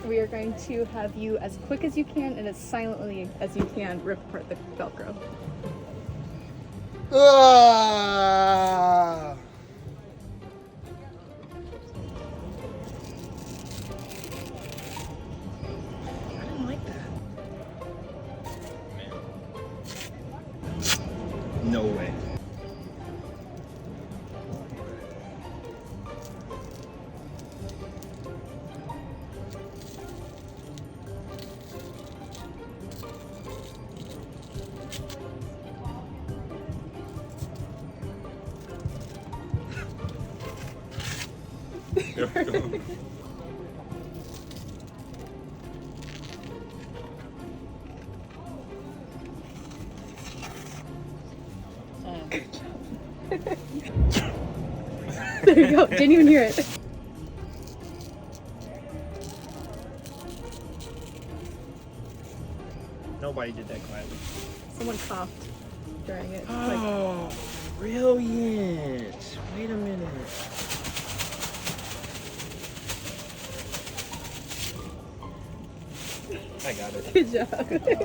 we are going to have you, as quick as you can and as silently as you can, rip apart the Velcro. Ah! I didn't like that. No way. There we go. There you go. Didn't even hear it. Nobody did that quietly. Someone coughed during it. Oh, brilliant. Wait a minute. I got it. Good job.